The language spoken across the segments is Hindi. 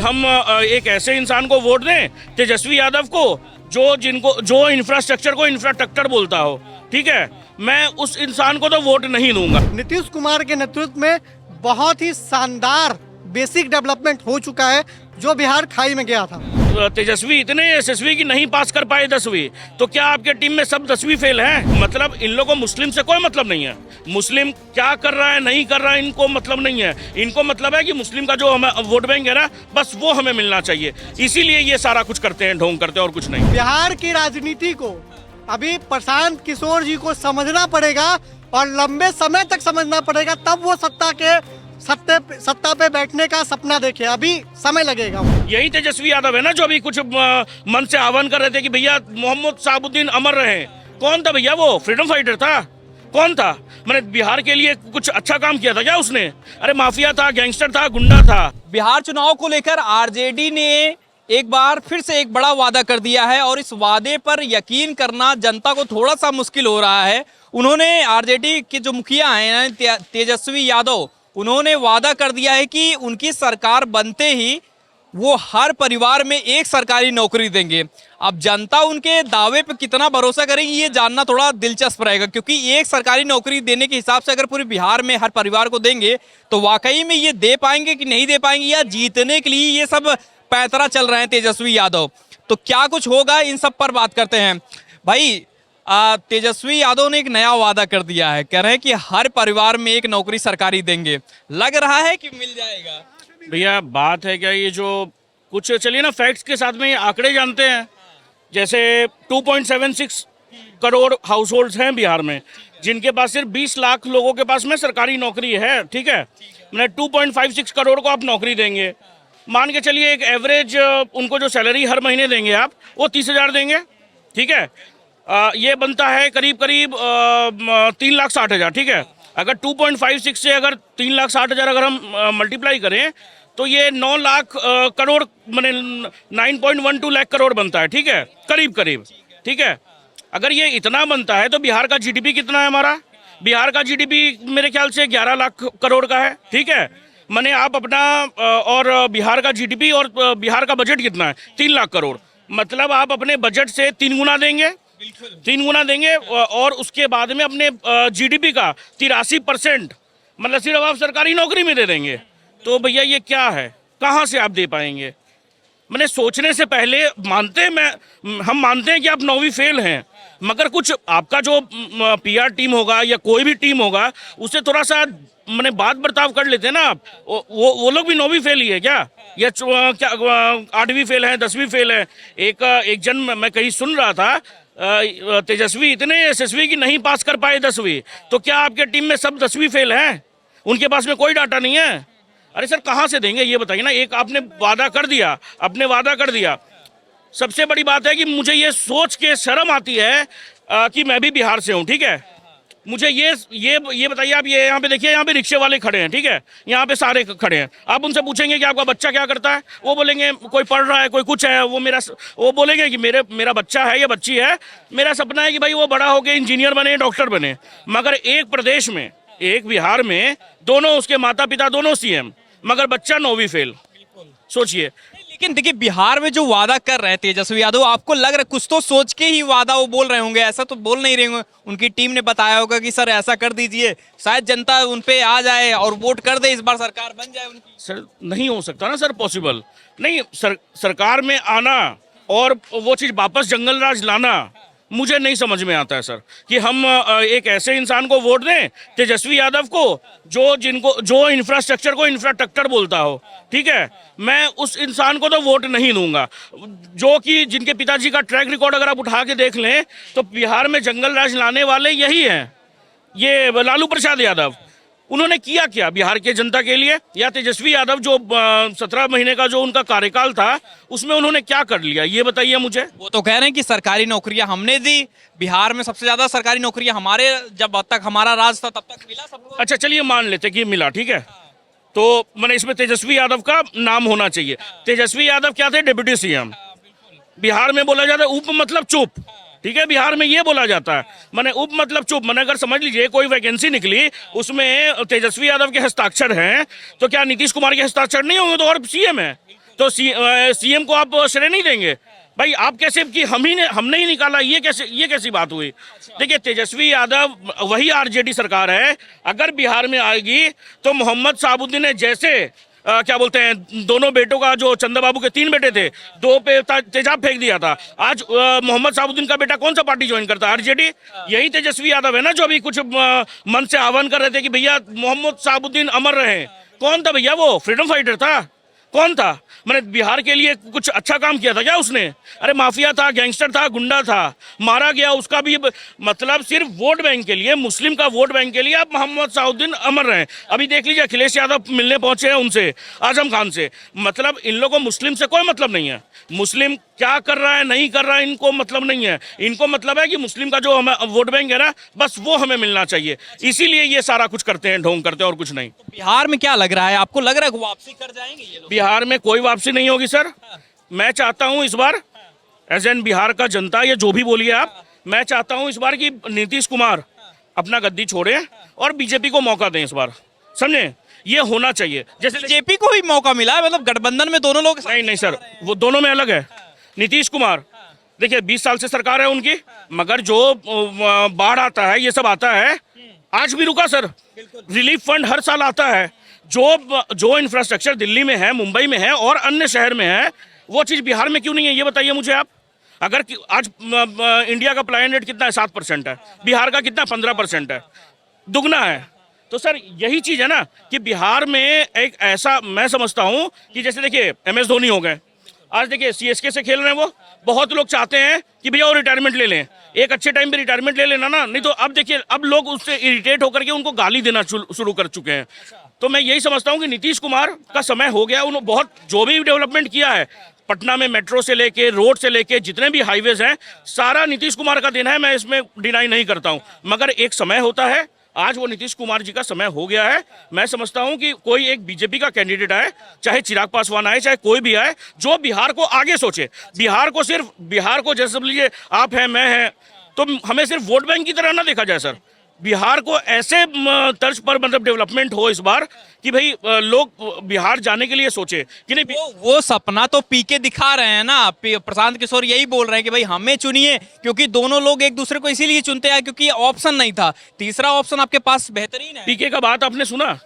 हम एक ऐसे इंसान को वोट दें, तेजस्वी यादव को, जो इंफ्रास्ट्रक्चर को इंफ्रास्ट्रक्चर बोलता हो, ठीक है। मैं उस इंसान को तो वोट नहीं दूंगा। नीतीश कुमार के नेतृत्व में बहुत ही शानदार बेसिक डेवलपमेंट हो चुका है, जो बिहार खाई में गया था। तेजस्वी इतने यशस्वी कि नहीं पास कर पाए 10वीं, तो क्या आपके टीम में सब 10वीं फेल हैं? मतलब इन लोगों को मुस्लिम से कोई मतलब नहीं है। मुस्लिम क्या कर रहा है नहीं कर रहा है इनको मतलब नहीं है। इनको मतलब है कि मुस्लिम का जो हमें वोट बैंक है ना, बस वो हमें मिलना चाहिए। इसीलिए ये सारा कुछ करते हैं, ढोंग करते हैं, और कुछ नहीं। बिहार की राजनीति को अभी प्रशांत किशोर जी को समझना पड़ेगा, और लंबे समय तक समझना पड़ेगा, तब वो सत्ता पे बैठने का सपना देखे। अभी समय लगेगा। यही तेजस्वी यादव है ना, जो अभी कुछ मन से आह्वान कर रहे थे कि भैया मोहम्मद साबुद्दीन अमर रहे। कौन था भैया वो? फ्रीडम फाइटर था? कौन था? मैंने बिहार के लिए कुछ अच्छा काम किया था क्या उसने? अरे माफिया था, गैंगस्टर था, गुंडा था। बिहार चुनाव को लेकर आरजेडी ने एक बार फिर से एक बड़ा वादा कर दिया है, और इस वादे पर यकीन करना जनता को थोड़ा सा मुश्किल हो रहा है। उन्होंने, आरजेडी के जो मुखिया हैं तेजस्वी यादव, उन्होंने वादा कर दिया है कि उनकी सरकार बनते ही वो हर परिवार में एक सरकारी नौकरी देंगे। अब जनता उनके दावे पे कितना भरोसा करेगी, ये जानना थोड़ा दिलचस्प रहेगा, क्योंकि एक सरकारी नौकरी देने के हिसाब से अगर पूरे बिहार में हर परिवार को देंगे तो वाकई में ये दे पाएंगे कि नहीं दे पाएंगे, या जीतने के लिए ये सब पैतरा चल रहे हैं तेजस्वी यादव। तो क्या कुछ होगा, इन सब पर बात करते हैं। भाई, तेजस्वी यादव ने एक नया वादा कर दिया है, कह रहे हैं कि हर परिवार में एक नौकरी सरकारी देंगे। लग रहा है कि मिल जाएगा? भैया बात है क्या, ये जो कुछ चलिए ना फैक्ट्स के साथ में ये आंकड़े जानते हैं। जैसे 2.76 करोड़ हाउस होल्ड्स हैं बिहार में, जिनके पास सिर्फ 20 लाख लोगों के पास में सरकारी नौकरी है, ठीक है। मैंने 2.56 करोड़ को आप नौकरी देंगे, मान के चलिए एक एवरेज उनको जो सैलरी हर महीने देंगे आप, वो 30,000 देंगे, ठीक है। ये बनता है करीब 3,60,000, ठीक है। अगर 2.56 से अगर 3,60,000 अगर हम मल्टीप्लाई करें तो ये 9 लाख करोड़, मैंने 9.12 लाख करोड़ बनता है, ठीक है, करीब, ठीक है। अगर ये इतना बनता है तो बिहार का जीडीपी कितना है हमारा? बिहार का जीडीपी मेरे ख्याल से 11 लाख करोड़ का है, ठीक है। मैंने आप अपना और बिहार का जीडीपी और बिहार का बजट कितना है? 3 लाख करोड़। मतलब आप अपने बजट से 3 गुना देंगे, 3 गुना देंगे, और उसके बाद में अपने जीडीपी का 83%, मतलब सिर्फ आप सरकारी नौकरी में दे देंगे। तो भैया ये क्या है, कहाँ से आप दे पाएंगे? मैंने सोचने से पहले हम मानते हैं कि आप 9वीं फेल हैं, मगर कुछ आपका जो पीआर टीम होगा या कोई भी टीम होगा, उससे थोड़ा सा मैंने बात बर्ताव कर लेते हैं ना आप। वो लोग भी 9वीं फेल ही है क्या, या क्या 8वीं फेल है, 10वीं फेल है? एक जन मैं कहीं सुन रहा था, तेजस्वी इतने यशस्वी कि नहीं पास कर पाए 10वीं, तो क्या आपके टीम में सब 10वीं फेल हैं? उनके पास में कोई डाटा नहीं है? अरे सर कहाँ से देंगे ये बताइए ना। एक आपने वादा कर दिया, अपने वादा कर दिया। सबसे बड़ी बात है कि मुझे ये सोच के शर्म आती है कि मैं भी बिहार से हूँ, ठीक है। मुझे ये बताइए, आप ये यहाँ पे देखिए, यहाँ पे रिक्शे वाले खड़े हैं, ठीक है, यहाँ पे सारे खड़े हैं। आप उनसे पूछेंगे कि आपका बच्चा क्या करता है, वो बोलेंगे कोई पढ़ रहा है, कोई कुछ है। वो बोलेंगे कि मेरा बच्चा है या बच्ची है, मेरा सपना है कि भाई वो बड़ा होकर इंजीनियर बने, डॉक्टर बने। मगर एक प्रदेश में, एक बिहार में, दोनों उसके माता पिता दोनों सीएम, मगर बच्चा 9वीं फेल। सोचिए। लेकिन देखिए, बिहार में जो वादा कर रहे हैं तेजस्वी यादव, आपको लग रहा है कुछ तो सोच के ही वादा वो बोल रहे होंगे, ऐसा तो बोल नहीं रहे होंगे। उनकी टीम ने बताया होगा कि सर ऐसा कर दीजिए, शायद जनता उन पे आ जाए और वोट कर दे, इस बार सरकार बन जाए उनकी। सर नहीं हो सकता ना सर, पॉसिबल नहीं। सरकार में आना और वो चीज़ वापस जंगल राज लाना मुझे नहीं समझ में आता है सर, कि हम एक ऐसे इंसान को वोट दें, तेजस्वी यादव को, जो इंफ्रास्ट्रक्चर को इंफ्रास्ट्रक्चर बोलता हो, ठीक है। मैं उस इंसान को तो वोट नहीं दूंगा, जो कि जिनके पिताजी का ट्रैक रिकॉर्ड अगर आप उठा के देख लें तो बिहार में जंगल राज लाने वाले यही हैं, ये लालू प्रसाद यादव। उन्होंने किया क्या बिहार के जनता के लिए? या तेजस्वी यादव जो 17 महीने का जो उनका कार्यकाल था, उसमें उन्होंने क्या कर लिया, ये बताइए मुझे। वो तो कह रहे हैं कि सरकारी नौकरियां हमने दी, बिहार में सबसे ज्यादा सरकारी नौकरियां हमारे, जब तक हमारा राज था तब तक मिला सबको। अच्छा चलिए मान लेते कि मिला, ठीक है। तो मैंने इसमें तेजस्वी यादव का नाम होना चाहिए। तेजस्वी यादव क्या थे? Deputy CM. बिहार में बोला जाता है उप मतलब चुप, ठीक है। बिहार में ये बोला जाता है, मैंने उप मतलब चुप। मैंने अगर समझ लीजिए कोई वैकेंसी निकली, उसमें तेजस्वी यादव के हस्ताक्षर हैं, तो क्या नीतीश कुमार के हस्ताक्षर नहीं होंगे? तो और सीएम है। तो सीएम को आप श्रेय नहीं देंगे? भाई आप कैसे कि हमने ही निकाला, ये कैसी बात हुई? देखिए तेजस्वी यादव वही आरजेडी सरकार है, अगर बिहार में आएगी तो मोहम्मद शहाबुद्दीन ने जैसे क्या बोलते हैं दोनों बेटों का, जो चंदा बाबू के 3 बेटे थे, 2 पे तेजाब फेंक दिया था, आज मोहम्मद शहाबुद्दीन का बेटा कौन सा पार्टी ज्वाइन करता है? आरजेडी। यही तेजस्वी यादव है ना जो अभी कुछ मन से आह्वान कर रहे थे कि भैया मोहम्मद शहाबुद्दीन अमर रहे। कौन था भैया वो? फ्रीडम फाइटर था? कौन था? मैंने बिहार के लिए कुछ अच्छा काम किया था क्या उसने? अरे माफिया था, गैंगस्टर था, गुंडा था, मारा गया, उसका भी मतलब सिर्फ वोट बैंक के लिए, मुस्लिम का वोट बैंक के लिए आप मोहम्मद शहाबुद्दीन अमर रहे। अभी देख लीजिए अखिलेश यादव मिलने पहुंचे हैं उनसे, आजम खान से। मतलब इन लोगों को मुस्लिम से कोई मतलब नहीं है। मुस्लिम क्या कर रहा है नहीं कर रहा है इनको मतलब नहीं है। इनको मतलब है कि मुस्लिम का जो हमें वोट बैंक है ना, बस वो हमें मिलना चाहिए। इसीलिए ये सारा कुछ करते हैं, ढोंग करते हैं और कुछ नहीं। बिहार में क्या लग रहा है आपको? लग रहा है कि वापसी कर जाएंगे ये लोग? बिहार में कोई वापसी नहीं होगी सर। मैं चाहता हूं इस बार एज एन बिहार का जनता, ये जो भी बोलिए आप, मैं चाहता हूं इस बार कि नीतीश कुमार अपना गद्दी छोड़े और बीजेपी को मौका दें इस बार, समझे? ये होना चाहिए। जैसे बीजेपी को ही मौका मिला है, मतलब गठबंधन में दोनों लोग? नहीं सर, वो दोनों में अलग है। नीतीश कुमार देखिए 20 साल से सरकार है उनकी, मगर जो बाढ़ आता है, ये सब आता है, आज भी रुका सर। रिलीफ फंड हर साल आता है। जो इंफ्रास्ट्रक्चर दिल्ली में है, मुंबई में है और अन्य शहर में है, वो चीज़ बिहार में क्यों नहीं है? ये बताइए मुझे आप। अगर आज इंडिया का प्लान रेट कितना है? 7% है। बिहार का कितना? 15% है, दुगना है। तो सर यही चीज़ है ना कि बिहार में एक ऐसा, मैं समझता हूँ कि जैसे देखिए MS धोनी हो गए, आज देखिए CSK से खेल रहे हैं वो। बहुत लोग चाहते हैं कि भैया वो रिटायरमेंट ले लें, एक अच्छे टाइम पे रिटायरमेंट ले लेना ना, नहीं तो अब देखिए अब लोग उससे इरिटेट होकर के उनको गाली देना शुरू कर चुके हैं। तो मैं यही समझता हूँ कि नीतीश कुमार का समय हो गया। उन्होंने बहुत जो भी डेवलपमेंट किया है पटना में, मेट्रो से लेके, रोड से लेके, जितने भी हाईवेज हैं, सारा नीतीश कुमार का देना है। मैं इसमें डिनाई नहीं करता हूँ, मगर एक समय होता है, आज वो नीतीश कुमार जी का समय हो गया है। मैं समझता हूं कि कोई एक बीजेपी का कैंडिडेट आए, चाहे चिराग पासवान आए, चाहे कोई भी आए, जो बिहार को आगे सोचे। बिहार को जैसे लीजिए आप हैं, मैं हैं, तो हमें सिर्फ वोट बैंक की तरह ना देखा जाए सर। बिहार को ऐसे तर्ज पर मतलब डेवलपमेंट हो इस बार कि भाई लोग बिहार जाने के लिए सोचे कि नहीं। वो सपना तो पीके दिखा रहे हैं ना, प्रशांत किशोर यही बोल रहे हैं कि भाई हमें चुनिए, क्योंकि दोनों लोग एक दूसरे को इसीलिए चुनते हैं क्योंकि ऑप्शन नहीं था। तीसरा ऑप्शन आपके पास बेहतरीन है। पीके का बात आपने सुना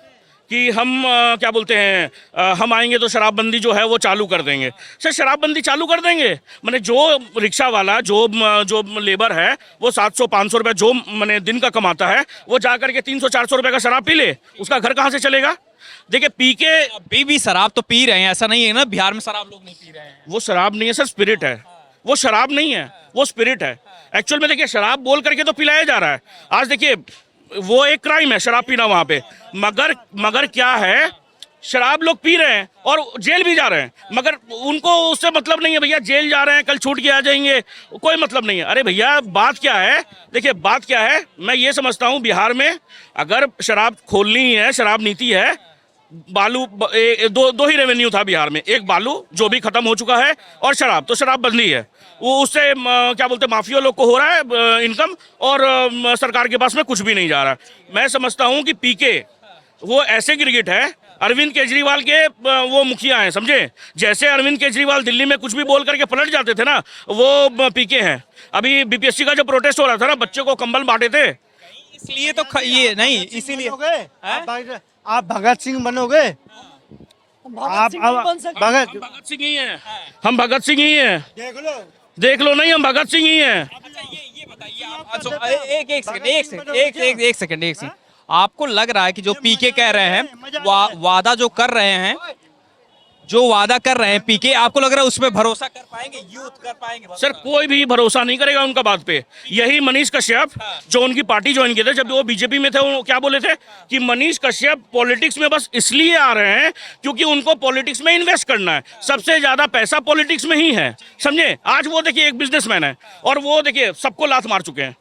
कि हम क्या बोलते हैं, हम आएंगे तो शराबबंदी जो है वो चालू कर देंगे। सर शराबबंदी चालू कर देंगे? मैंने जो रिक्शा वाला, जो लेबर है, वो 700-500 रुपये जो मैंने दिन का कमाता है, वो जा करके 300-400 रुपये का शराब पी ले, उसका घर कहाँ से चलेगा? देखिए पीके अभी भी शराब तो पी रहे हैं, ऐसा नहीं है ना बिहार में शराब लोग नहीं पी रहे हैं। वो शराब नहीं है सर, स्पिरिट है। वो शराब नहीं है, वो स्पिरिट है। एक्चुअल में देखिए शराब बोल करके तो पिलाया जा रहा है। आज देखिए वो एक क्राइम है शराब पीना वहां पे, मगर क्या है, शराब लोग पी रहे हैं और जेल भी जा रहे हैं, मगर उनको उससे मतलब नहीं है। भैया जेल जा रहे हैं, कल छूट के आ जाएंगे, कोई मतलब नहीं है। अरे भैया बात क्या है, देखिए बात क्या है, मैं ये समझता हूँ बिहार में अगर शराब खोलनी है, शराब नीति है, बालू दो ही रेवेन्यू था बिहार में, एक बालू जो भी खत्म हो चुका है, और शराब, तो शराब बदली है। वो उससे क्या बोलते हैं माफिया लोग को हो रहा है इनकम, और सरकार के पास में कुछ भी नहीं जा रहा। मैं समझता हूँ कि पीके वो ऐसे गिरगिट है, अरविंद केजरीवाल के वो मुखिया हैं, समझे? जैसे अरविंद केजरीवाल दिल्ली में कुछ भी बोल करके पलट जाते थे ना, वो पीके हैं। अभी BPSC का जो प्रोटेस्ट हो रहा था ना, बच्चों को कंबल बांटे थे, इसलिए तो ये नहीं, इसीलिए आप भगत सिंह बनोगे? आप भगत सिंह ही हैं, हम भगत सिंह ही हैं। देख लो नहीं, हम भगत सिंह ही हैं। अच्छा ये बताइए आप, एक सेकंड, आपको लग रहा है कि जो पीके कह रहे हैं, वादा जो कर रहे हैं, पीके, आपको लग रहा है उसमें भरोसा कर पाएंगे, यूथ कर पाएंगे? सर कोई भी भरोसा नहीं करेगा उनका बात पे। यही मनीष कश्यप जो उनकी पार्टी ज्वाइन किए थे, जब वो बीजेपी में थे, वो क्या बोले थे कि मनीष कश्यप पॉलिटिक्स में बस इसलिए आ रहे हैं क्योंकि उनको पॉलिटिक्स में इन्वेस्ट करना है, सबसे ज्यादा पैसा पॉलिटिक्स में ही है, समझे? आज वो देखिए एक बिजनेसमैन है और वो देखिए सबको लात मार चुके हैं।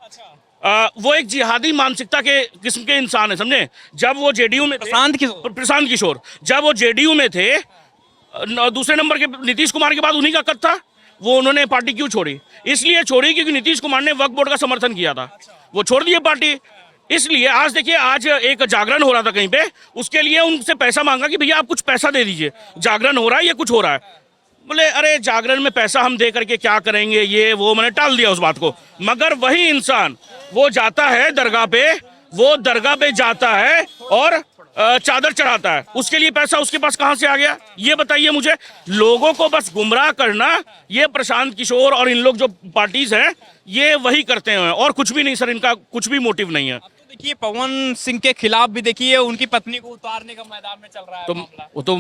वो एक जिहादी मानसिकता के किस्म के इंसान है, समझे? जब वो जेडीयू में थे, प्रशांत किशोर जब वो जेडीयू में थे, दूसरे नंबर के नीतीश कुमार के बाद उन्हीं का कद था, वो उन्होंने पार्टी क्यों छोड़ी? इसलिए छोड़ी क्योंकि नीतीश कुमार ने वक्फ बोर्ड का समर्थन किया था, वो छोड़ दिए पार्टी। इसलिए आज देखिए, आज एक जागरण हो रहा था कहीं पे, उसके लिए उनसे पैसा मांगा कि भैया आप कुछ पैसा दे दीजिए, जागरण हो रहा है, ये कुछ हो रहा है। बोले अरे जागरण में पैसा हम दे करके क्या करेंगे, ये वो, मैंने टाल दिया उस बात को। मगर वही इंसान वो जाता है दरगाह पे, वो दरगाह पे जाता है और चादर चढ़ाता है, उसके लिए पैसा उसके पास कहां से आ गया, ये बताइए मुझे। लोगों को बस गुमराह करना, ये प्रशांत किशोर और इन लोग जो पार्टीज हैं ये वही करते हैं, और कुछ भी नहीं सर, इनका कुछ भी मोटिव नहीं है। देखिए पवन सिंह के खिलाफ भी देखिए उनकी पत्नी को उतारने का मैदान में चल रहा है तो मामला। वो तो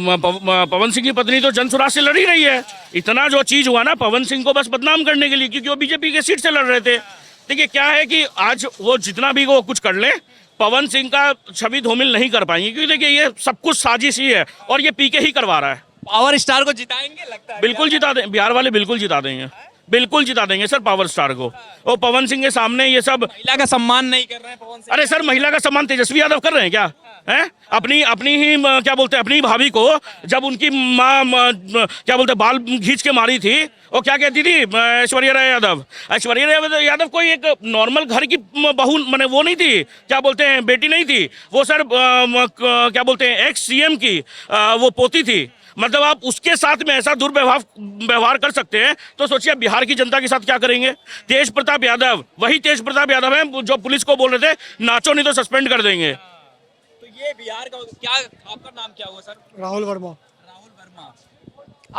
पवन सिंह की पत्नी तो जनसुराज से लड़ी रही है। इतना जो चीज हुआ ना पवन सिंह को बस बदनाम करने के लिए, क्योंकि वो बीजेपी के सीट से लड़ रहे थे। देखिए क्या है कि आज वो जितना भी वो कुछ कर ले, पवन सिंह का छवि धूमिल नहीं कर पाएंगे, क्योंकि देखिए ये सब कुछ साजिश ही है और ये पीके ही करवा रहा है। पावर स्टार को जिताएंगे लगता है? बिल्कुल जिता दें, बिहार वाले बिल्कुल जिता देंगे, बिल्कुल जिता देंगे सर पावर स्टार को। और पवन सिंह के सामने ये सब, महिला का सम्मान नहीं कर रहे हैं पवन सिंह। अरे सर महिला का सम्मान तेजस्वी यादव कर रहे हैं क्या? हैं अपनी ही क्या बोलते हैं, अपनी भाभी को जब उनकी माँ क्या बोलते हैं बाल खींच के मारी थी, वो क्या कहती थी, ऐश्वर्या राय यादव। ऐश्वर्या राय यादव कोई एक नॉर्मल घर की बहू, मैंने वो नहीं थी, क्या बोलते हैं बेटी नहीं थी वो सर, क्या बोलते हैं एक्स सीएम की वो पोती थी। मतलब आप उसके साथ में ऐसा दुर्व्यवहार कर सकते हैं, तो सोचिए बिहार की जनता के साथ क्या करेंगे। तेज प्रताप यादव, वही तेज प्रताप यादव हैं जो पुलिस को बोल रहे थे नाचो नहीं तो सस्पेंड कर देंगे। तो ये बिहार का क्या, आपका नाम क्या हुआ सर? राहुल वर्मा। राहुल वर्मा,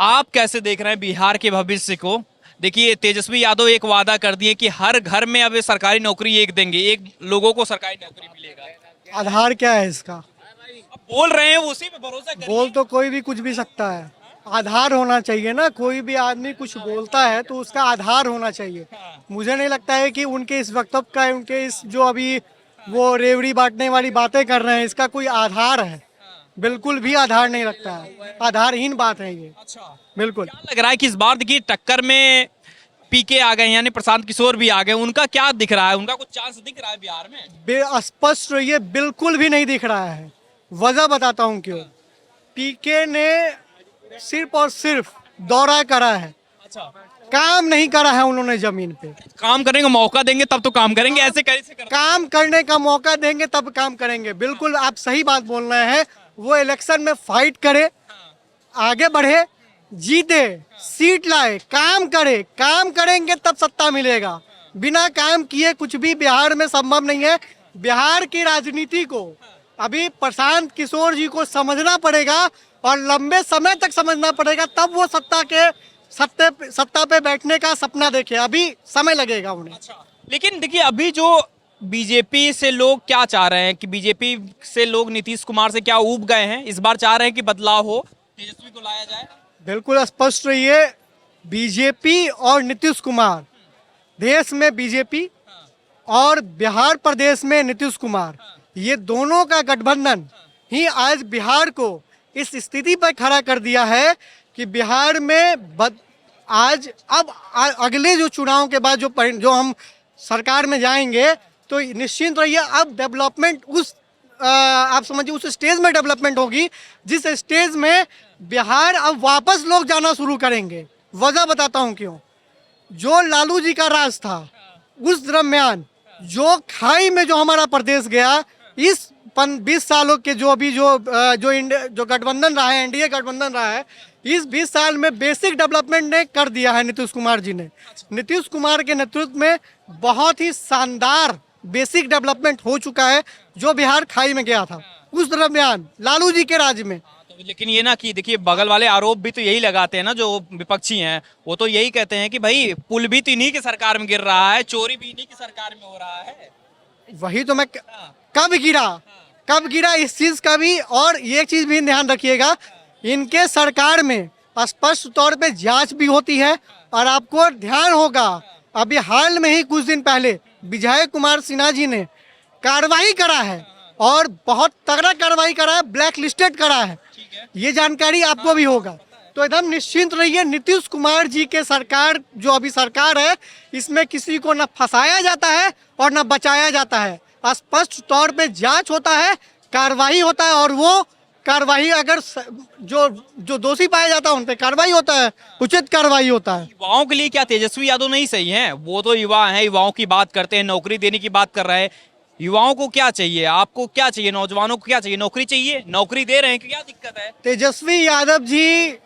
आप कैसे देख रहे हैं बिहार के भविष्य को? देखिए तेजस्वी यादव एक वादा कर दिए कि हर घर में अब सरकारी नौकरी एक देंगे, एक लोगों को सरकारी नौकरी मिलेगा। आधार क्या है इसका? अब बोल रहे हैं, उसी पे भरोसा करिए। बोल तो कोई भी कुछ भी सकता है, आधार होना चाहिए ना। कोई भी आदमी कुछ बोलता है तो उसका आधार होना चाहिए। मुझे नहीं लगता है कि उनके इस वक्तव्य का, उनके इस जो अभी वो रेवड़ी बांटने वाली बातें कर रहे हैं, इसका कोई आधार है? बिल्कुल भी आधार नहीं लगता है, आधारहीन बात है ये। अच्छा, बिल्कुल। क्या लग रहा है कि इस बार देखिए टक्कर में पीके आ गए, यानी प्रशांत किशोर भी आ गए, उनका क्या दिख रहा है? उनका कुछ चांस दिख रहा है बिहार में? स्पष्ट ये बिल्कुल भी नहीं दिख रहा है। वजह बताता हूँ क्यों। पीके ने सिर्फ और सिर्फ दौरा करा है, अच्छा, काम नहीं करा है उन्होंने जमीन पे। काम करने का मौका देंगे तब तो काम करेंगे, ऐसे कैसे कर? काम करने का मौका देंगे तब काम करेंगे। बिल्कुल आप सही बात बोल रहे हैं। वो इलेक्शन में फाइट करे, आगे बढ़े, जीते, सीट लाए, काम करे, काम करेंगे तब सत्ता मिलेगा। बिना काम किए कुछ भी बिहार में संभव नहीं है। बिहार की राजनीति को अभी प्रशांत किशोर जी को समझना पड़ेगा और लंबे समय तक समझना पड़ेगा, तब वो सत्ता पे बैठने का सपना देखे। अभी समय लगेगा उन्हें। लेकिन देखिए अभी जो बीजेपी से लोग क्या चाह रहे हैं कि बीजेपी से लोग नीतीश कुमार से क्या ऊब गए हैं, इस बार चाह रहे हैं कि बदलाव हो, तेजस्वी को लाया जाए। बिल्कुल स्पष्ट रहिए, बीजेपी और नीतीश कुमार, देश में बीजेपी और बिहार प्रदेश में नीतीश कुमार, ये दोनों का गठबंधन ही आज बिहार को इस स्थिति पर खड़ा कर दिया है कि बिहार में आज अब अगले जो चुनाव के बाद जो हम सरकार में जाएंगे तो निश्चिंत रहिए, अब डेवलपमेंट आप समझिए उस स्टेज में डेवलपमेंट होगी जिस स्टेज में बिहार अब वापस लोग जाना शुरू करेंगे। वजह बताता हूँ क्यों। जो लालू जी का राज था उस दरम्यान जो खाई में जो हमारा प्रदेश गया, इस 20 सालों के जो अभी जो गठबंधन रहा है, एनडीए गठबंधन रहा है, इस 20 साल में बेसिक डेवलपमेंट ने कर दिया है नीतीश कुमार जी ने। नीतीश कुमार के नेतृत्व में बहुत ही शानदार बेसिक डेवलपमेंट हो चुका है जो बिहार खाई में गया था उस दरम्यान लालू जी के राज में। लेकिन ये ना कि देखिए बगल वाले आरोप भी तो यही लगाते हैं ना, जो विपक्षी हैं वो तो यही कहते हैं कि भाई पुल भी तो इन्हीं की सरकार में गिर रहा है, चोरी भी इन्हीं की सरकार में हो रहा है। वही तो मैं कब गिरा इस चीज का भी। और ये चीज भी ध्यान रखिएगा, इनके सरकार में स्पष्ट तौर पे जांच भी होती है। और आपको ध्यान होगा अभी हाल में ही कुछ दिन पहले विजय कुमार सिन्हा जी ने कार्रवाई करा है और बहुत तगड़ा कार्रवाई करा है, ब्लैक लिस्टेड करा है। ये जानकारी आपको भी होगा। तो एकदम निश्चिंत रहिए, नीतीश कुमार जी के सरकार जो अभी सरकार है, इसमें किसी को न फंसाया जाता है और न बचाया जाता है। स्पष्ट तौर पे जांच होता है, कार्रवाई होता है, और वो कार्रवाई अगर जो दोषी पाया जाता है उन पे कार्रवाई होता है, उचित कार्रवाई होता है। युवाओं के लिए क्या तेजस्वी यादव नहीं सही है? वो तो युवा हैं, युवाओं की बात करते हैं, नौकरी देने की बात कर रहे हैं। युवाओं को क्या चाहिए, आपको क्या चाहिए, नौजवानों को क्या चाहिए? नौकरी चाहिए, नौकरी दे रहे हैं, क्या दिक्कत है? तेजस्वी यादव जी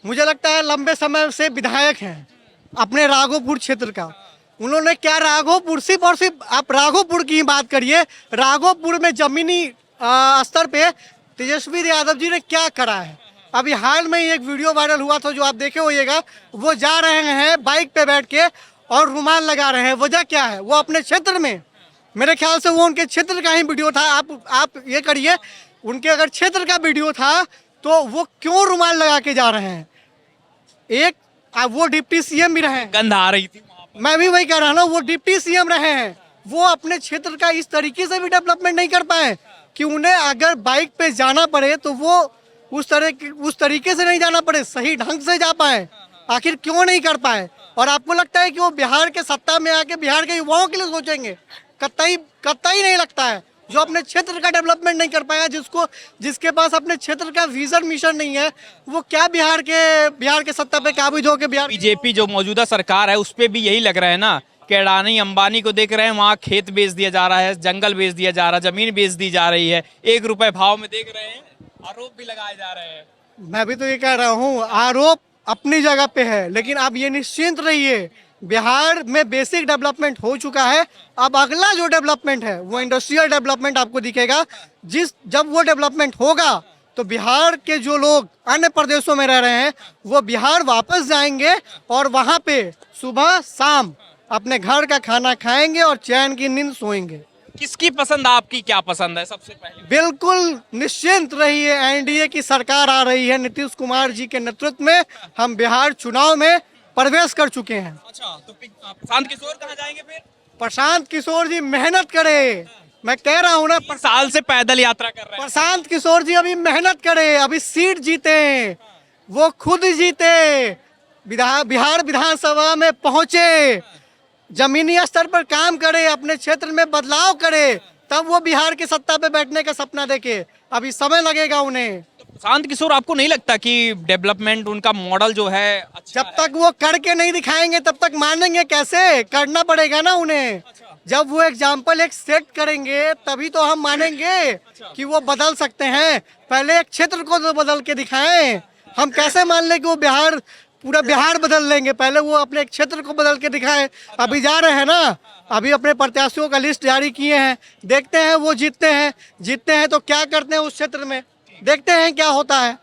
मुझे लगता है लंबे समय से विधायक हैं अपने राघोपुर क्षेत्र का। उन्होंने क्या राघोपुर, सिर्फ और सिर्फ आप राघोपुर की ही बात करिए, राघोपुर में जमीनी स्तर पे तेजस्वी यादव जी ने क्या करा है। अभी हाल में ही एक वीडियो वायरल हुआ था जो आप देखे होइएगा, वो जा रहे हैं बाइक पे बैठ के और रुमाल लगा रहे हैं। वजह क्या है? वो अपने क्षेत्र में, मेरे ख्याल से वो उनके क्षेत्र का ही वीडियो था। आप ये करिए, उनके अगर क्षेत्र का वीडियो था तो वो क्यों रुमाल लगा के जा रहे हैं? वो डिप्टी सीएम भी रहे हैं। गंध आ रही थी वहां पर। मैं भी वही कह रहा हूँ ना, वो डिप्टी सीएम रहे हैं, वो अपने क्षेत्र का इस तरीके से भी डेवलपमेंट नहीं कर पाए कि उन्हें अगर बाइक पे जाना पड़े तो वो उस तरीके से नहीं जाना पड़े, सही ढंग से जा पाए। आखिर क्यों नहीं कर पाए? और आपको लगता है कि वो बिहार के सत्ता में आके बिहार के युवाओं के लिए सोचेंगे? कतई नहीं लगता है। जो अपने क्षेत्र का डेवलपमेंट नहीं कर पाया, जिसके पास अपने क्षेत्र का विजन मिशन नहीं है, वो क्या बिहार के सत्ता पे काबिज होके बिहार बीजेपी जो मौजूदा सरकार है उस पे भी यही लग रहा है ना कि अडानी अंबानी को देख रहे हैं, वहाँ खेत बेच दिया जा रहा है, जंगल बेच दिया जा रहा है, जमीन बेच दी जा रही है, 1 रुपए भाव में देख रहे हैं, आरोप भी लगाए जा रहे हैं। मैं भी तो ये कह रहा हूँ, आरोप अपनी जगह पे है, लेकिन आप ये निश्चिंत रहिए, बिहार में बेसिक डेवलपमेंट हो चुका है। अब अगला जो डेवलपमेंट है वो इंडस्ट्रियल डेवलपमेंट आपको दिखेगा। जब वो डेवलपमेंट होगा तो बिहार के जो लोग अन्य प्रदेशों में रह रहे हैं वो बिहार वापस जाएंगे और वहाँ पे सुबह शाम अपने घर का खाना खाएंगे और चैन की नींद सोएंगे। किसकी पसंद, आपकी क्या पसंद है सबसे पहले? बिल्कुल निश्चिंत रहिए, एनडीए की सरकार आ रही है, नीतीश कुमार जी के नेतृत्व में हम बिहार चुनाव में प्रवेश कर चुके हैं। अच्छा, तो प्रशांत किशोर कहाँ जाएंगे फिर? प्रशांत किशोर जी मेहनत करे, मैं कह रहा हूँ ना, साल से पैदल यात्रा कर रहे हैं। प्रशांत किशोर जी अभी मेहनत करे, अभी सीट जीते, वो खुद जीते, बिहार विधानसभा में पहुंचे, जमीनी स्तर पर काम करे, अपने क्षेत्र में बदलाव करे, तब वो बिहार की सत्ता पे बैठने का सपना देखे। अभी समय लगेगा उन्हें। प्रशांत किशोर आपको नहीं लगता कि डेवलपमेंट उनका मॉडल जो है अच्छा जब तक वो करके नहीं दिखाएंगे तब तक मानेंगे कैसे? करना पड़ेगा ना उन्हें। जब वो एग्जाम्पल एक सेट करेंगे तभी तो हम मानेंगे कि वो बदल सकते हैं। पहले एक क्षेत्र को तो बदल के दिखाएं। हम कैसे मान लें कि वो पूरा बिहार बदल लेंगे? पहले वो अपने एक क्षेत्र को बदल के दिखाएं। अभी जा रहे हैं ना, अभी अपने प्रत्याशियों का लिस्ट जारी किए हैं, देखते हैं वो जीतते हैं तो क्या करते हैं उस क्षेत्र में, देखते हैं क्या होता है।